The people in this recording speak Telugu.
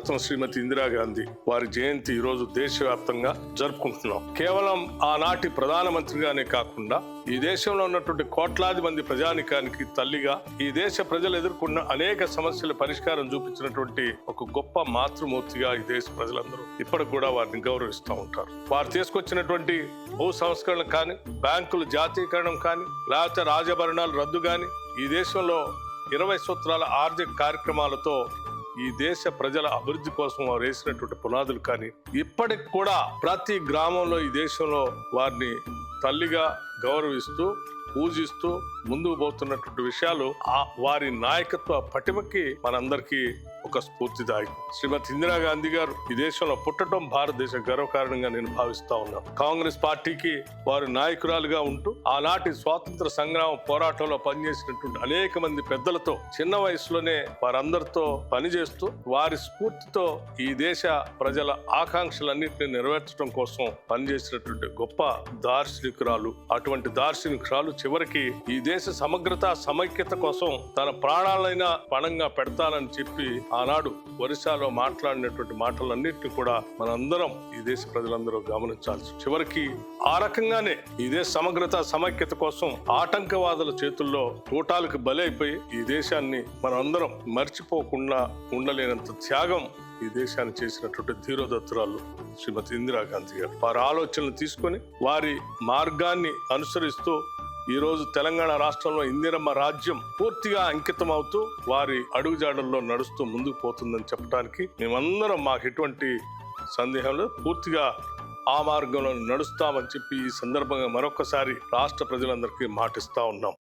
భారతరత్న శ్రీమతి ఇందిరాగాంధీ వారి జయంతి ఈ రోజు దేశవ్యాప్తంగా జరుపుకుంటున్నాం. కేవలం ఆనాటి ప్రధానమంత్రిగానే కాకుండా ఈ దేశంలో ఉన్నటువంటి కోట్లాది మంది ప్రజానికానికి తల్లిగా, ఈ దేశ ప్రజలు ఎదుర్కొన్న అనేక సమస్యల పరిష్కారం చూపించినటువంటి ఒక గొప్ప మాతృమూర్తిగా ఈ దేశ ప్రజలందరూ ఇప్పటికి కూడా వారిని గౌరవిస్తూ ఉంటారు. వారు తీసుకొచ్చినటువంటి భూ సంస్కరణ కానీ, బ్యాంకుల జాతీయకరణం కానీ, లేకపోతే రాజభరణాలు రద్దు కానీ, ఈ దేశంలో 20 సూత్రాల ఆర్థిక కార్యక్రమాలతో ఈ దేశ ప్రజల అభివృద్ధి కోసం వారు వేసినటువంటి పునాదులు కానీ, ఇప్పటికి కూడా ప్రతి గ్రామంలో ఈ దేశంలో వారిని తల్లిగా గౌరవిస్తూ పూజిస్తూ ముందుకు పోతున్నటువంటి విషయాలు వారి నాయకత్వ పటిమకి మనందరికీ ఒక స్ఫూర్తిదాయకం. శ్రీమతి ఇందిరాగాంధీ గారు ఈ దేశంలో పుట్టడం భారతదేశ గర్వకారణంగా నేను భావిస్తా ఉన్నాను. కాంగ్రెస్ పార్టీకి వారు నాయకురాలుగా ఉంటూ ఆనాటి స్వాతంత్ర సంగ్రామ పోరాటంలో పనిచేసినటువంటి అనేక మంది పెద్దలతో చిన్న వయసులోనే వారందరితో పనిచేస్తూ వారి స్ఫూర్తితో ఈ దేశ ప్రజల ఆకాంక్షలన్నింటినీ నెరవేర్చడం కోసం పనిచేసినటువంటి గొప్ప దార్శనికురాలు. అటువంటి దార్శనికురాలు చివరికి ఈ దేశ సమగ్రత సమైక్యత కోసం తన ప్రాణాలైనా పణంగా పెడతానని చెప్పి ఆనాడు ఒరిస్సాలో మాట్లాడినటువంటి మాటలన్నింటినీ కూడా మనందరం ఈ దేశ ప్రజలందరూ గమనించాల్సి, చివరికి ఆ రకంగానే ఈ దేశ సమగ్రత సమైక్యత కోసం ఆటంకవాదుల చేతుల్లో తోటాలకు బలైపోయి ఈ దేశాన్ని మనందరం మర్చిపోకుండా ఉండలేనంత త్యాగం ఈ దేశాన్ని చేసినటువంటి ధీరోదత్తురాలు శ్రీమతి ఇందిరాగాంధీ గారు. వారి ఆలోచనలు తీసుకొని వారి మార్గాన్ని అనుసరిస్తూ ఈ రోజు తెలంగాణ రాష్ట్రంలో ఇందిరమ్మ రాజ్యం పూర్తిగా అంకితం అవుతూ వారి అడుగుజాడల్లో నడుస్తూ ముందుకు పోతుందని చెప్పడానికి మేమందరం మాకు ఎటువంటి సందేహంలో పూర్తిగా ఆ మార్గంలో నడుస్తామని చెప్పి ఈ సందర్భంగా మరొకసారి రాష్ట్ర ప్రజలందరికీ మాటిస్తా ఉన్నాం.